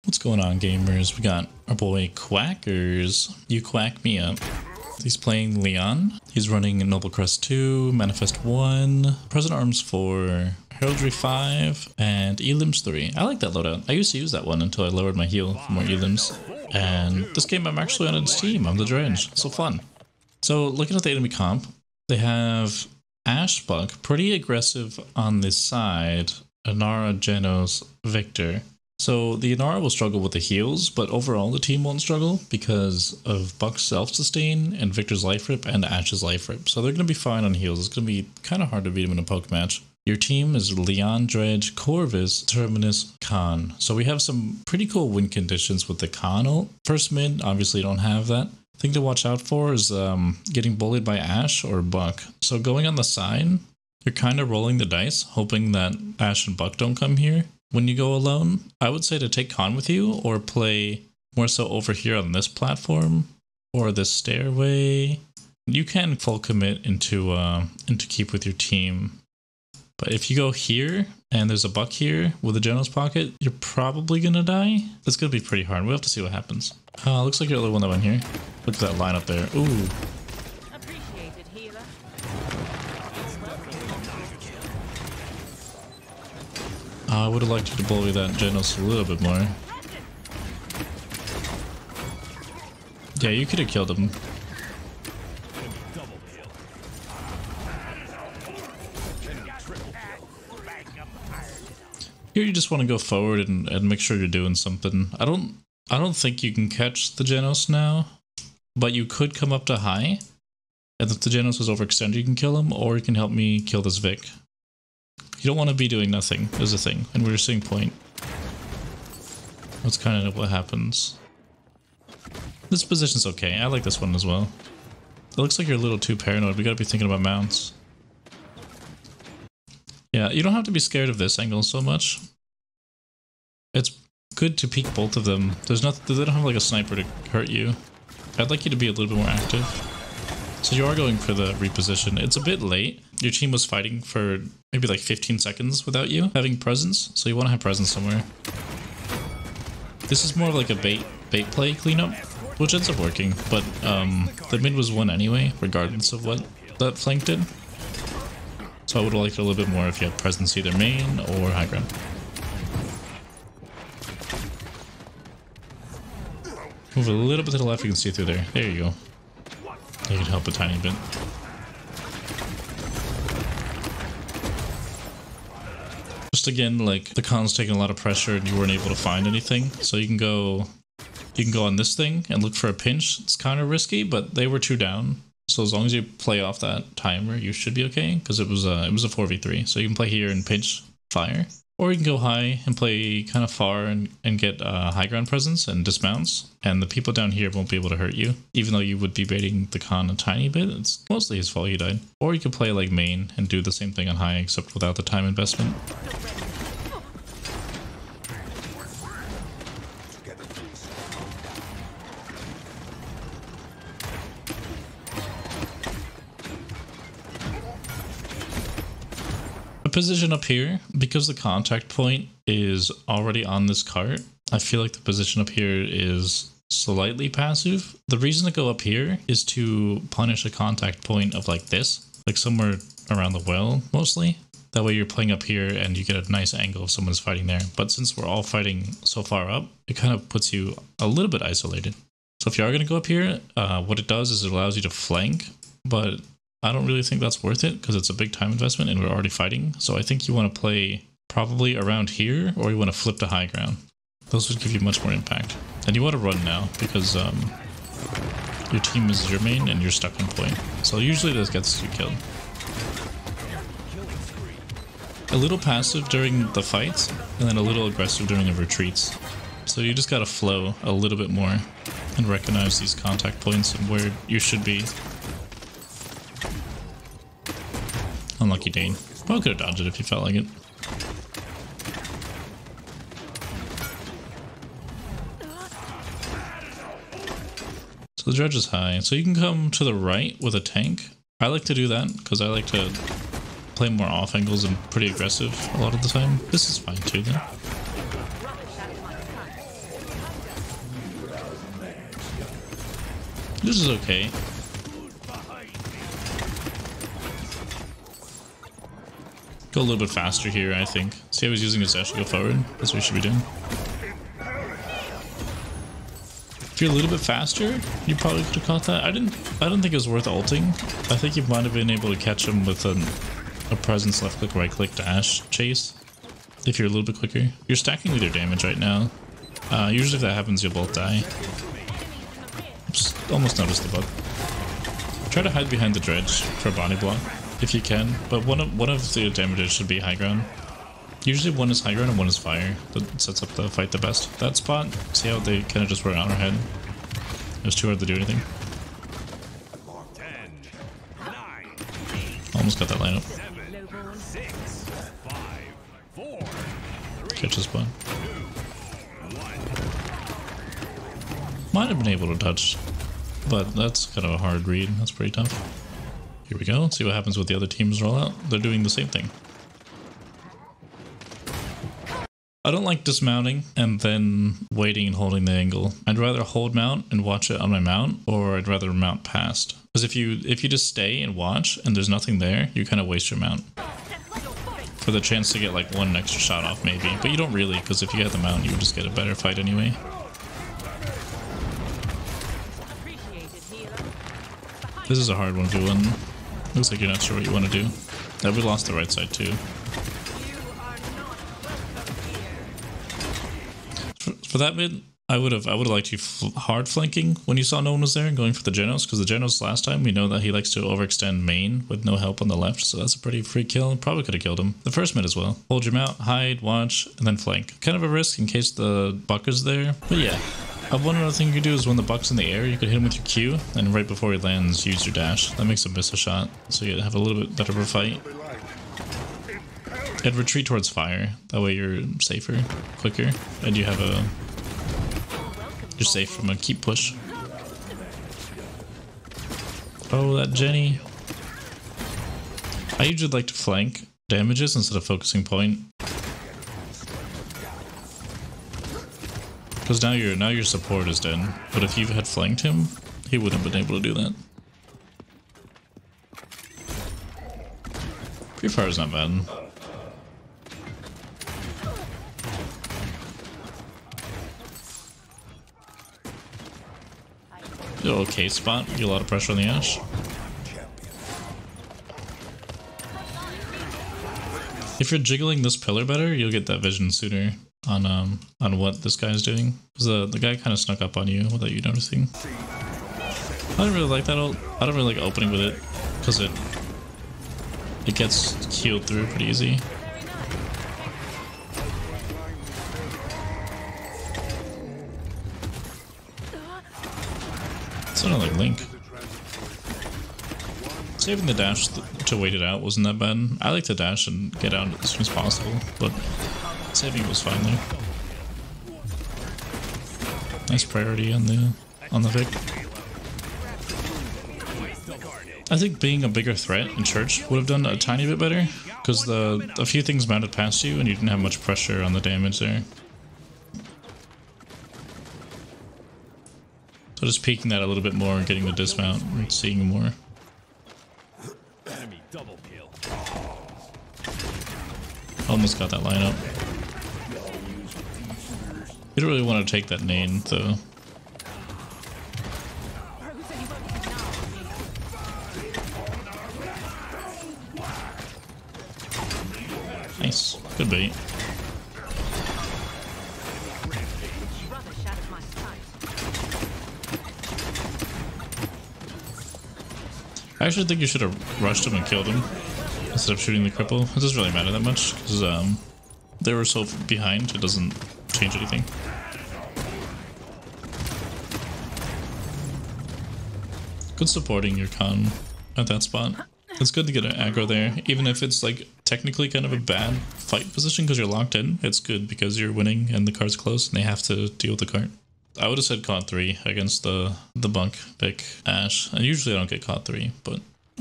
What's going on, gamers? We got our boy Quackers. You quack me up. He's playing LIAN. He's running Noble Crest 2, Manifest 1, Present Arms 4, Heraldry 5, and Elims 3. I like that loadout. I used to use that one until I lowered my heal for more Elims. And this game I'm actually on its team. I'm the Dredge. So fun. So looking at the enemy comp, they have Ashbuck, pretty aggressive on this side, Inara, Genos, Victor. So the Inara will struggle with the heals, but overall the team won't struggle because of Buck's self-sustain and Victor's life rip and Ash's life rip. So they're going to be fine on heals. It's going to be kind of hard to beat them in a poke match. Your team is LIAN, Dredge, Corvus, Terminus, Khan. So we have some pretty cool win conditions with the Khan ult. First mid, obviously don't have that. Thing to watch out for is getting bullied by Ash or Buck. So going on the side, you're kind of rolling the dice, hoping that Ash and Buck don't come here. When you go alone, I would say to take Khan with you or play more so over here on this platform or this stairway. You can full commit into keep with your team. But if you go here and there's a Buck here with a Genos pocket, you're probably going to die. It's going to be pretty hard. We'll have to see what happens. Looks like you're the only one that went here. Look at that line up there. Ooh. I would have liked you to bully that Genos a little bit more. Yeah, you could have killed him. Here you just want to go forward and make sure you're doing something. I don't think you can catch the Genos now, but you could come up to high, and if the Genos is overextended you can kill him, or you can help me kill this Vic. You don't want to be doing nothing, is the thing, and we're seeing point. That's kind of what happens. This position's okay, I like this one as well. It looks like you're a little too paranoid, we gotta be thinking about mounts. Yeah, you don't have to be scared of this angle so much. It's good to peek both of them. There's nothing, they don't have like a sniper to hurt you. I'd like you to be a little bit more active. So you are going for the reposition. It's a bit late. Your team was fighting for maybe like 15 seconds without you having presence, so you want to have presence somewhere. This is more of like a bait play cleanup, which ends up working, but the mid was won anyway, regardless of what that flank did. So I would have liked it a little bit more if you had presence either main or high ground. Move a little bit to the left, you can see through there. There you go. You can help a tiny bit. Just again, like the Khan's taking a lot of pressure and you weren't able to find anything. So you can go on this thing and look for a pinch. It's kind of risky, but they were 2 down. So as long as you play off that timer, you should be okay, because it was a 4v3. So you can play here and pinch fire, or you can go high and play kind of far and get high ground presence and dismounts, and the people down here won't be able to hurt you, even though you would be baiting the Khan a tiny bit. It's mostly his fault he died. Or you could play like main and do the same thing on high, except without the time investment. Position up here, because the contact point is already on this cart, I feel like the position up here is slightly passive. The reason to go up here is to punish a contact point of like this, like somewhere around the well mostly. That way you're playing up here and you get a nice angle if someone's fighting there. But since we're all fighting so far up, it kind of puts you a little bit isolated. So if you are going to go up here, what it does is it allows you to flank, but I don't really think that's worth it because it's a big time investment and we're already fighting. So I think you want to play probably around here, or you want to flip to high ground. Those would give you much more impact. And you want to run now because your team is your main and you're stuck on point. So usually this gets you killed. A little passive during the fights and then a little aggressive during the retreats. So you just got to flow a little bit more and recognize these contact points and where you should be. Unlucky Dane. Well, could have dodged it if you felt like it. So the Dredge is high. So you can come to the right with a tank. I like to do that because I like to play more off angles and pretty aggressive a lot of the time. This is fine too though. This is okay. Go a little bit faster here, I think. See how he's using his dash to go forward? That's what we should be doing. If you're a little bit faster, you probably could have caught that. I don't think it was worth ulting. I think you might have been able to catch him with a presence left click, right click dash chase. If you're a little bit quicker. You're stacking with your damage right now. Usually if that happens, you'll both die. Oops, almost noticed the bug. Try to hide behind the dredge for a body block if you can, but one of the damages should be high ground. Usually one is high ground and one is fire. That sets up the fight the best. That spot, see how they kind of just were on our head? It was too hard to do anything. 10, 9, Almost got that lineup. 7, 6, 5, 4, 3, Catch this spot. 2, 1. Might have been able to touch, but that's kind of a hard read. That's pretty tough. Here we go. Let's see what happens with the other teams rollout. They're doing the same thing. I don't like dismounting and then waiting and holding the angle. I'd rather hold mount and watch it on my mount, or I'd rather mount past. Because if you just stay and watch and there's nothing there, you kind of waste your mount. For the chance to get like one extra shot off maybe, but you don't really, because if you had the mount you would just get a better fight anyway. This is a hard one to win. Looks like you're not sure what you want to do. Yeah, we lost the right side too. For that mid, I would have liked you hard flanking when you saw no one was there and going for the Genos, because the Genos last time we know that he likes to overextend main with no help on the left, so that's a pretty free kill. Probably could have killed him. The first mid as well. Hold your mount, hide, watch, and then flank. Kind of a risk in case the buck is there, but yeah. One other thing you could do is when the buck's in the air, you could hit him with your Q, and right before he lands, use your dash. That makes him miss a shot, so you have a little bit better of a fight. And retreat towards fire. That way you're safer, quicker, and you have a... You're safe from a keep push. Oh, that Jenny. I usually like to flank damages instead of focusing point. Because now your support is dead. But if you had flanked him, he wouldn't have been able to do that. Free fire is not bad. Okay spot, get a lot of pressure on the Ashe. If you're jiggling this pillar better, you'll get that vision sooner on what this guy's doing. Because the guy kind of snuck up on you without you noticing. I don't really like that ult. I don't really like opening with it because it gets healed through pretty easy. It's not like Link. Saving the dash to wait it out wasn't that bad. I like to dash and get out as soon as possible, but saving it was fine there. Nice priority on the Vic. I think being a bigger threat in church would have done a tiny bit better, because a few things mounted past you and you didn't have much pressure on the damage there. So just peeking that a little bit more and getting the dismount and seeing more. Enemy double kill. Almost got that lineup. You don't really want to take that nade though. Nice. Good bait. I actually think you should have rushed him and killed him instead of shooting the cripple. It doesn't really matter that much because they were so behind, it doesn't change anything. Good supporting your con at that spot. It's good to get an aggro there, even if it's like technically kind of a bad fight position because you're locked in. It's good because you're winning and the card's close and they have to deal with the card. I would have said COD 3 against the bunk Vic Ashe. And usually I don't get COD 3,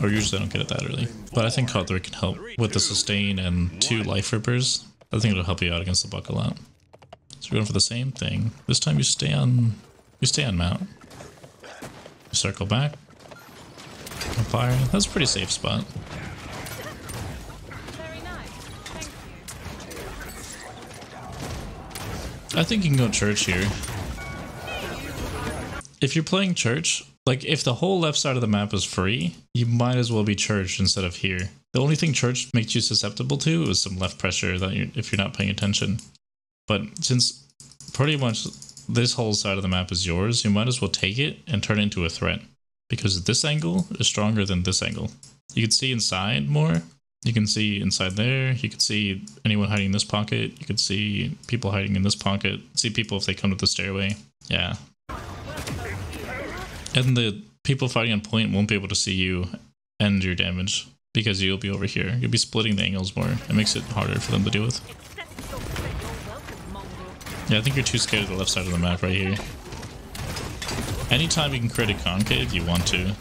or usually I don't get it that early. But I think COD 3 can help with the sustain and 2 life rippers. I think it'll help you out against the buck a lot. So we're going for the same thing. This time you stay on mount. Circle back. Fire. That's a pretty safe spot. Very nice. Thank you. I think you can go church here. If you're playing church, like if the whole left side of the map is free, you might as well be church instead of here. The only thing church makes you susceptible to is some left pressure that if you're not paying attention. But since pretty much this whole side of the map is yours, you might as well take it and turn it into a threat. Because this angle is stronger than this angle. You can see inside more. You can see inside there. You can see anyone hiding in this pocket. You can see people hiding in this pocket. See people if they come to the stairway. Yeah. And the people fighting on point won't be able to see you and your damage because you'll be over here. You'll be splitting the angles more. It makes it harder for them to deal with. Yeah, I think you're too scared of the left side of the map right here. Anytime you can create a concave, you want to.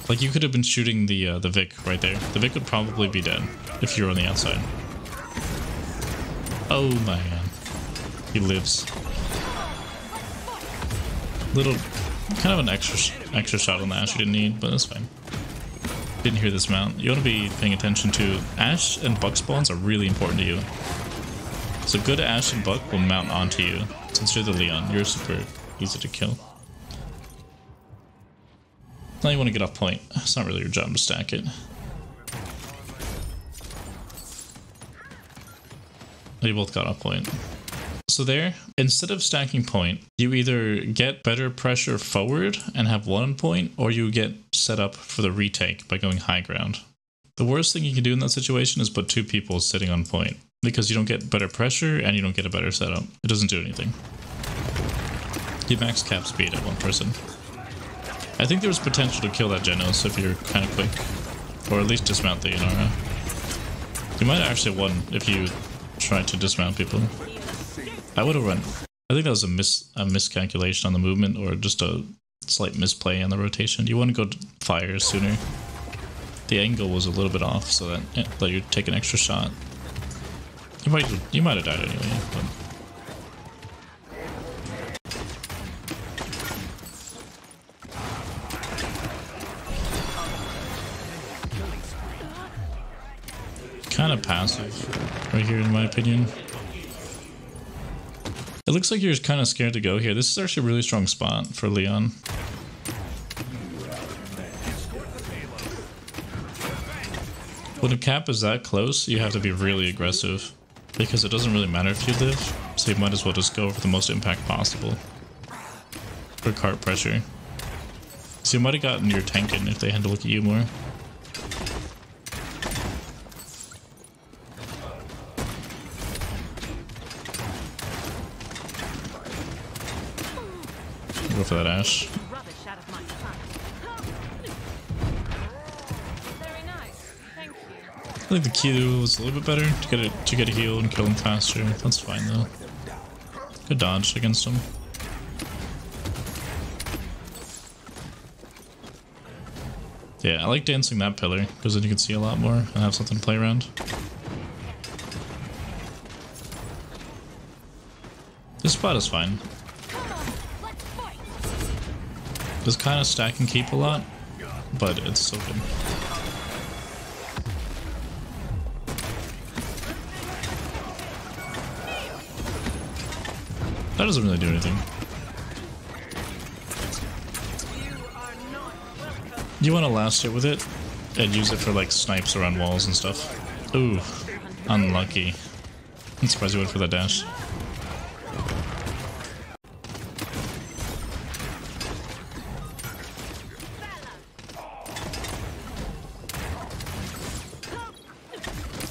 Like you could have been shooting the Vic right there. The Vic would probably be dead if you were on the outside. Oh my god. He lives. Little, kind of an extra shot on the Ash you didn't need, but that's fine. Didn't hear this mount. You want to be paying attention to Ash and Buck spawns are really important to you. So good Ash and Buck will mount onto you. Since you're the Leon, you're super easy to kill. Now you want to get off point. It's not really your job to stack it. You both got off point. So there, instead of stacking point, you either get better pressure forward and have one point, or you get set up for the retake by going high ground. The worst thing you can do in that situation is put two people sitting on point, because you don't get better pressure and you don't get a better setup. It doesn't do anything. You max cap speed at one person. I think there was potential to kill that Genos if you're kind of quick, or at least dismount the Inara. You might have actually won if you tried to dismount people. I would have run. I think that was a miscalculation on the movement, or just a slight misplay on the rotation. You want to go to fire sooner. The angle was a little bit off, so that you take an extra shot. You might have died anyway. But. Kind of passive right here in my opinion. It looks like you're kind of scared to go here. This is actually a really strong spot for Leon. When a cap is that close, you have to be really aggressive because it doesn't really matter if you live, so you might as well just go for the most impact possible for cart pressure. So you might have gotten your tank in if they had to look at you more. Go for that Ash. I think the Q was a little bit better to get a heal and kill him faster. That's fine though. Good dodge against him. Yeah, I like dancing that pillar because then you can see a lot more and have something to play around. This spot is fine. Does kind of stack and keep a lot, but it's so good. That doesn't really do anything. You want to last hit with it and use it for like snipes around walls and stuff. Ooh, unlucky. I'm surprised you went for that dash.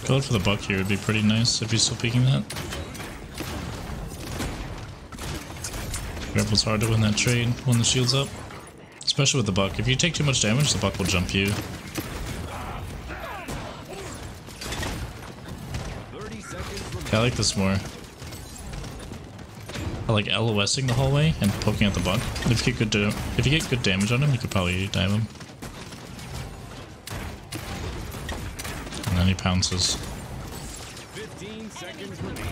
Going for the buck here would be pretty nice if he's still peeking that. Grapple's hard to win that trade when the shield's up. Especially with the buck. If you take too much damage, the buck will jump you. I like this more. I like LOSing the whole way and poking at the buck. If you get good damage on him, you could probably dive him. And then he pounces. 15 seconds remaining.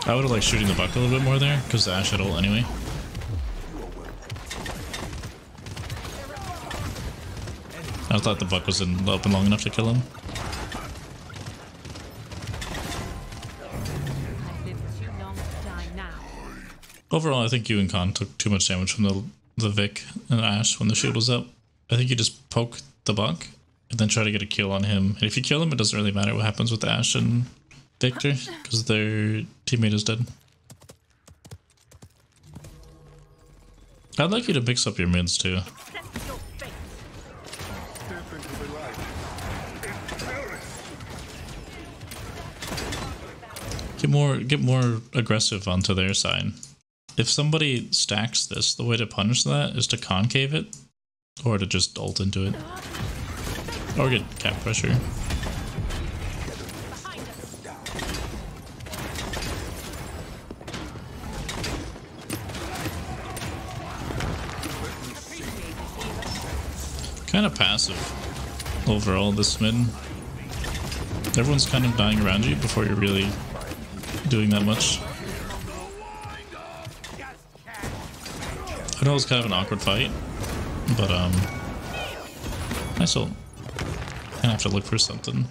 I would have liked shooting the buck a little bit more there, because the Ashe had ult anyway. I thought the buck was in the open long enough to kill him. Overall, I think you and Khan took too much damage from the Vic and Ashe when the shield was up. I think you just poke the buck and then try to get a kill on him. And if you kill him, it doesn't really matter what happens with Ashe and Victor, because their teammate is dead. I'd like you to mix up your mids too. Get more aggressive onto their side. If somebody stacks this, the way to punish that is to concave it, or to just ult into it, or get cap pressure. Kind of passive overall this mid. Everyone's kind of dying around you before you're really doing that much. I know it's kind of an awkward fight, but nice ult. Gonna have to look for something.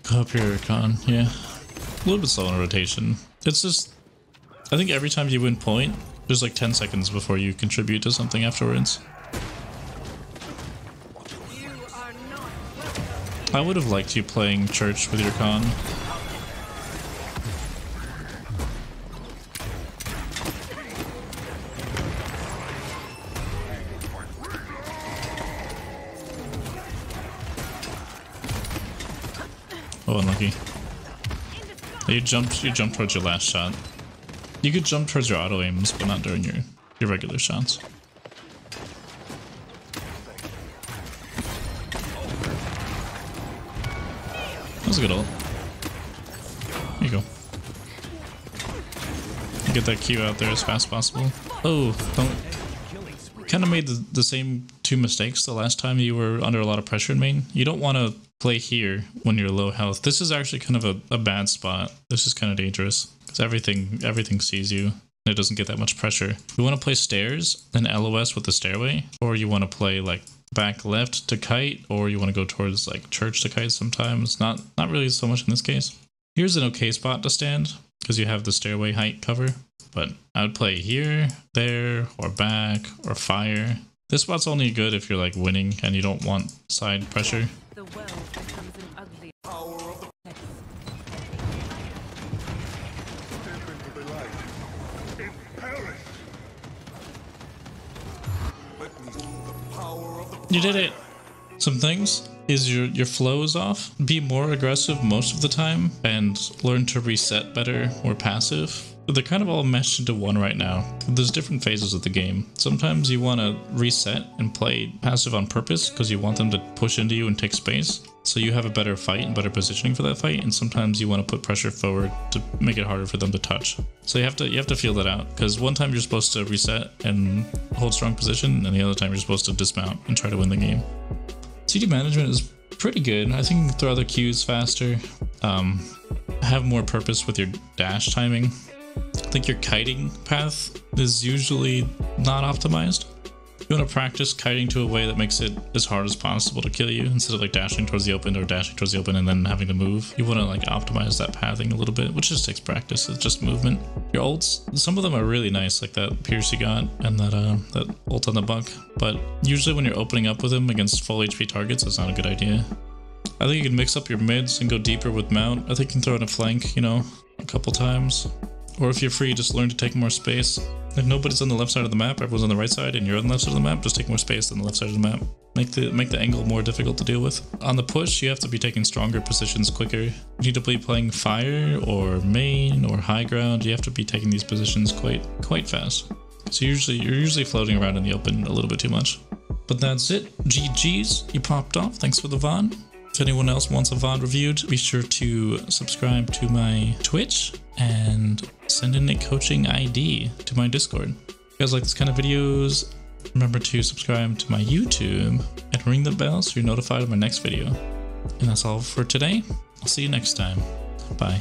Go up here, Khan. Yeah, a little bit slow in rotation. It's just, I think every time you win point, there's like 10 seconds before you contribute to something afterwards. I would have liked you playing Church with your Khan. Oh, unlucky. You jumped towards your last shot. You could jump towards your auto aims, but not during your regular shots. That was a good ult. There you go. Get that Q out there as fast as possible. Oh, don't. Kind of made the same two mistakes the last time you were under a lot of pressure in main. You don't want to play here when you're low health. This is actually kind of a bad spot. This is kind of dangerous because everything sees you. It doesn't get that much pressure. You want to play stairs and LOS with the stairway, or you want to play like back left to kite, or you want to go towards like church to kite sometimes. Not really so much in this case. Here's an okay spot to stand because you have the stairway height cover, but I would play here, there, or back, or fire. This spot's only good if you're like winning and you don't want side pressure. The world becomes an ugly You did it! Some things is your flow is off. Be more aggressive most of the time and learn to reset better or passive. They're kind of all meshed into one right now. There's different phases of the game. Sometimes you want to reset and play passive on purpose because you want them to push into you and take space, so you have a better fight and better positioning for that fight. And sometimes you want to put pressure forward to make it harder for them to touch. So you have to feel that out, because one time you're supposed to reset and hold strong position, and the other time you're supposed to dismount and try to win the game. CD management is pretty good. I think you can throw other Qs faster, have more purpose with your dash timing. I think your kiting path is usually not optimized. You want to practice kiting to a way that makes it as hard as possible to kill you, instead of like dashing towards the open or dashing towards the open and then having to move. You want to like optimize that pathing a little bit, which just takes practice. It's just movement. Your ults, some of them are really nice, like that Pierce you got and that ult on the buck, but usually when you're opening up with him against full HP targets, it's not a good idea. I think you can mix up your mids and go deeper with mount. I think you can throw in a flank, you know, a couple times. Or if you're free, just learn to take more space. If nobody's on the left side of the map, everyone's on the right side, and you're on the left side of the map, just take more space than the left side of the map. Make the angle more difficult to deal with. On the push, you have to be taking stronger positions quicker. You need to be playing fire or main or high ground. You have to be taking these positions quite fast. So you're usually floating around in the open a little bit too much. But that's it. GG's. You popped off. Thanks for the VOD. If anyone else wants a VOD reviewed, be sure to subscribe to my Twitch and send in a coaching ID to my Discord. If you guys like this kind of videos, remember to subscribe to my YouTube and ring the bell so you're notified of my next video. And that's all for today. I'll see you next time. Bye.